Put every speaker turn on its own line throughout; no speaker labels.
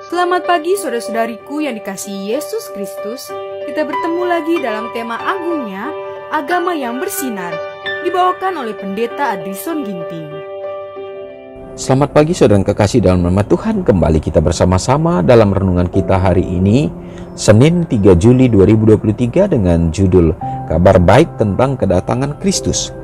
Selamat pagi saudara-saudariku yang dikasihi Yesus Kristus. Kita bertemu lagi dalam tema agungnya, agama yang bersinar, dibawakan oleh Pendeta Adrison Ginting.
Selamat pagi saudara yang kekasih dalam nama Tuhan. Kembali kita bersama-sama dalam renungan kita hari ini, Senin 3 Juli 2023 dengan judul Kabar Baik tentang Kedatangan Kristus.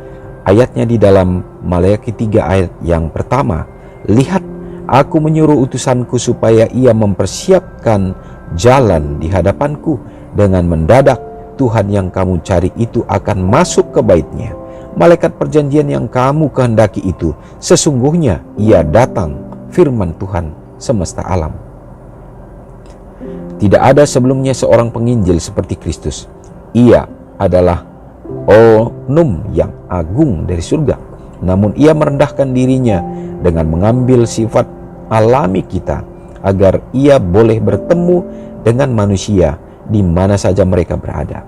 Ayatnya di dalam Maleakhi 3 ayat yang pertama. Lihat, aku menyuruh utusanku supaya ia mempersiapkan jalan di hadapanku. Dengan mendadak Tuhan yang kamu cari itu akan masuk ke baitnya. Malaikat perjanjian yang kamu kehendaki itu, sesungguhnya ia datang, firman Tuhan semesta alam. Tidak ada sebelumnya seorang penginjil seperti Kristus. Ia adalah onum yang agung dari surga. Namun ia merendahkan dirinya dengan mengambil sifat alami kita, agar ia boleh bertemu dengan manusia di mana saja mereka berada.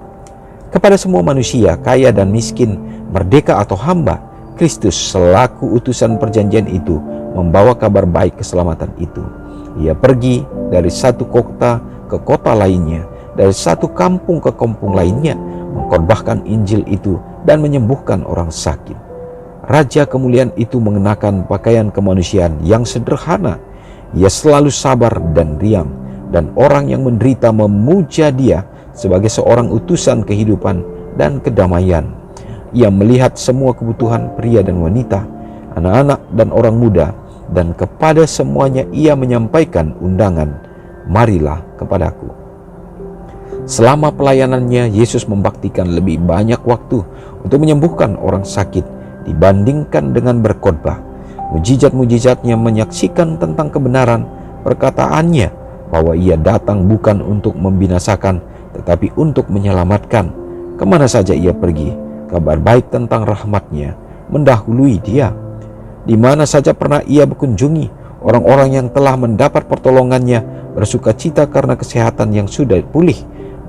Kepada semua manusia, kaya dan miskin, merdeka atau hamba, Kristus selaku utusan perjanjian itu membawa kabar baik keselamatan itu. Ia pergi dari satu kota ke kota lainnya, dari satu kampung ke kampung lainnya, mengkhotbahkan Injil itu dan menyembuhkan orang sakit. Raja kemuliaan itu mengenakan pakaian kemanusiaan yang sederhana. Ia selalu sabar dan riang, dan orang yang menderita memuja dia sebagai seorang utusan kehidupan dan kedamaian. Ia melihat semua kebutuhan pria dan wanita, anak-anak dan orang muda, dan kepada semuanya ia menyampaikan undangan, marilah kepadaku. Selama pelayanannya, Yesus membaktikan lebih banyak waktu untuk menyembuhkan orang sakit dibandingkan dengan berkhotbah. Mujizat-mujizatnya menyaksikan tentang kebenaran perkataannya bahwa ia datang bukan untuk membinasakan, tetapi untuk menyelamatkan. Kemana saja ia pergi, kabar baik tentang rahmatnya mendahului dia. Di mana saja pernah ia berkunjungi, orang-orang yang telah mendapat pertolongannya bersuka cita karena kesehatan yang sudah pulih,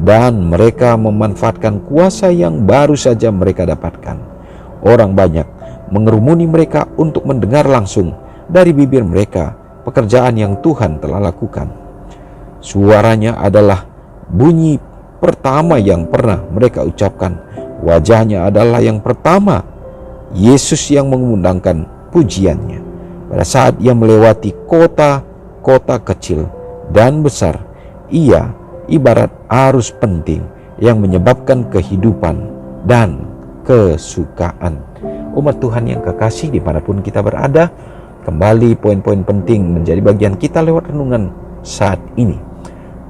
dan mereka memanfaatkan kuasa yang baru saja mereka dapatkan. Orang banyak mengerumuni mereka untuk mendengar langsung dari bibir mereka pekerjaan yang Tuhan telah lakukan. Suaranya adalah bunyi pertama yang pernah mereka ucapkan. Wajahnya adalah yang pertama. Yesus yang mengundangkan pujiannya. Pada saat ia melewati kota-kota kecil dan besar, ia ibarat arus penting yang menyebabkan kehidupan dan kesukaan. Umat Tuhan yang kekasih dimanapun kita berada, kembali poin-poin penting menjadi bagian kita lewat renungan saat ini.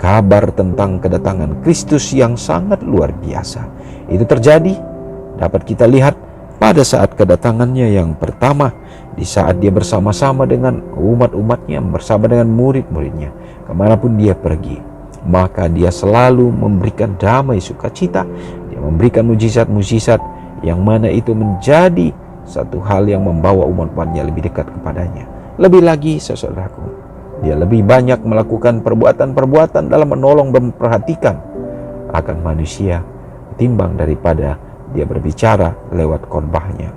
Kabar tentang kedatangan Kristus yang sangat luar biasa. Itu terjadi, dapat kita lihat pada saat kedatangannya yang pertama, di saat dia bersama-sama dengan umat-umatnya, bersama dengan murid-muridnya, kemanapun dia pergi, maka dia selalu memberikan damai sukacita. Dia memberikan mujizat-mujizat yang mana itu menjadi satu hal yang membawa umat-umatnya lebih dekat kepadanya. Lebih lagi, saudaraku, dia lebih banyak melakukan perbuatan-perbuatan dalam menolong dan memperhatikan akan manusia ketimbang daripada dia berbicara lewat khotbahnya.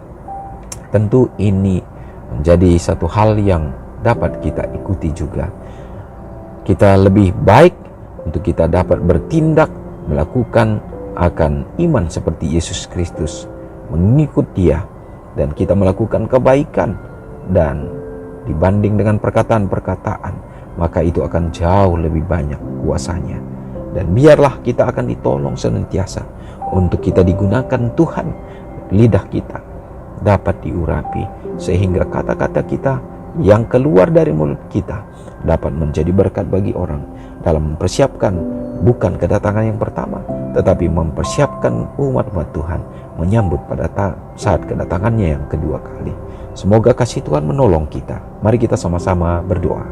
Tentu ini menjadi satu hal yang dapat kita ikuti juga. Kita lebih baik untuk kita dapat bertindak, melakukan akan iman seperti Yesus Kristus, mengikut dia, dan kita melakukan kebaikan, dan dibanding dengan perkataan-perkataan, maka itu akan jauh lebih banyak kuasanya. Dan biarlah kita akan ditolong senantiasa untuk kita digunakan Tuhan. Lidah kita dapat diurapi sehingga kata-kata kita yang keluar dari mulut kita dapat menjadi berkat bagi orang dalam mempersiapkan bukan kedatangan yang pertama, tetapi mempersiapkan umat-umat Tuhan menyambut pada saat kedatangannya yang kedua kali. Semoga kasih Tuhan menolong kita. Mari kita sama-sama berdoa.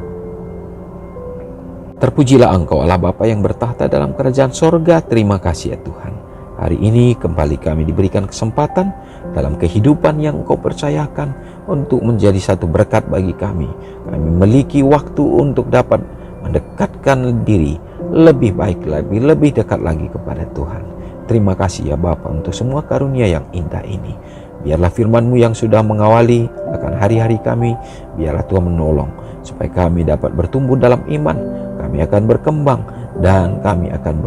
Terpujilah Engkau Allah Bapa yang bertahta dalam kerajaan sorga. Terima kasih ya Tuhan. Hari ini kembali kami diberikan kesempatan dalam kehidupan yang Engkau percayakan untuk menjadi satu berkat bagi kami. Kami memiliki waktu untuk dapat mendekatkan diri lebih baik, lebih dekat lagi kepada Tuhan. Terima kasih ya Bapa untuk semua karunia yang indah ini. Biarlah firman-Mu yang sudah mengawali akan hari-hari kami, biarlah Tuhan menolong supaya kami dapat bertumbuh dalam iman, kami akan berkembang, dan kami akan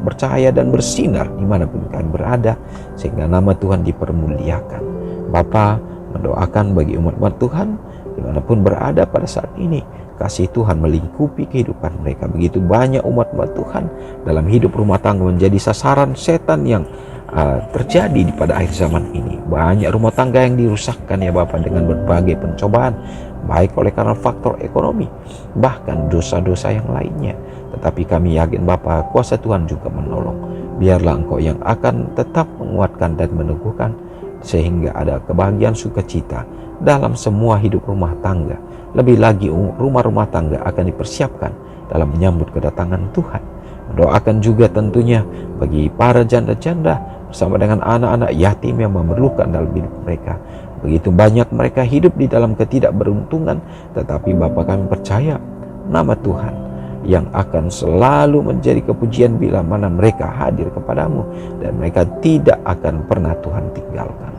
bercahaya dan bersinar dimanapun kami berada, sehingga nama Tuhan dipermuliakan. Bapa mendoakan bagi umat-umat Tuhan dimanapun berada pada saat ini, kasih Tuhan melingkupi kehidupan mereka. Begitu banyak umat-umat Tuhan dalam hidup rumah tangga menjadi sasaran setan yang terjadi pada akhir zaman ini. Banyak rumah tangga yang dirusakkan ya Bapak dengan berbagai pencobaan, baik oleh karena faktor ekonomi, bahkan dosa-dosa yang lainnya. Tetapi kami yakin Bapak, kuasa Tuhan juga menolong. Biarlah Engkau yang akan tetap menguatkan dan meneguhkan, sehingga ada kebahagiaan sukacita dalam semua hidup rumah tangga. Lebih lagi rumah-rumah tangga akan dipersiapkan dalam menyambut kedatangan Tuhan. Mendoakan juga tentunya bagi para janda-janda bersama dengan anak-anak yatim yang memerlukan dalam hidup mereka. Begitu banyak mereka hidup di dalam ketidakberuntungan, tetapi Bapa kami percaya nama Tuhan yang akan selalu menjadi kepujian bila mana mereka hadir kepadamu, dan mereka tidak akan pernah Tuhan tinggalkan.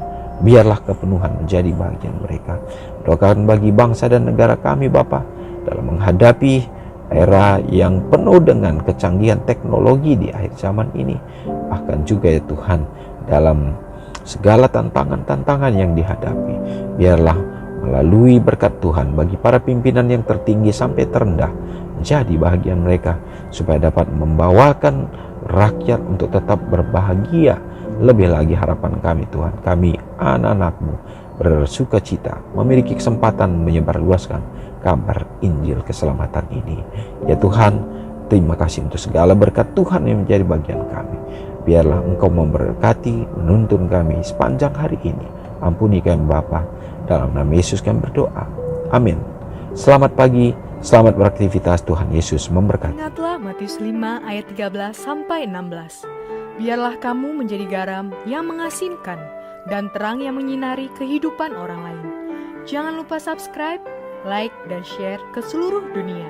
Biarlah kepenuhan menjadi bagian mereka. Doakan bagi bangsa dan negara kami Bapa dalam menghadapi era yang penuh dengan kecanggihan teknologi di akhir zaman ini. Bahkan juga ya Tuhan, dalam segala tantangan-tantangan yang dihadapi, biarlah melalui berkat Tuhan bagi para pimpinan yang tertinggi sampai terendah menjadi bahagian mereka, supaya dapat membawakan rakyat untuk tetap berbahagia. Lebih lagi harapan kami Tuhan, kami anak-anak-Mu bersuka cita memiliki kesempatan menyebarluaskan kabar Injil keselamatan ini. Ya Tuhan, terima kasih untuk segala berkat Tuhan yang menjadi bagian kami. Biarlah Engkau memberkati, menuntun kami sepanjang hari ini. Ampuni kami Bapa, dalam nama Yesus kami berdoa. Amin. Selamat pagi, selamat beraktivitas, Tuhan Yesus memberkati.
Ingatlah Matius 5 ayat 13-16. Biarlah kamu menjadi garam yang mengasinkan dan terang yang menyinari kehidupan orang lain. Jangan lupa subscribe, like, dan share ke seluruh dunia.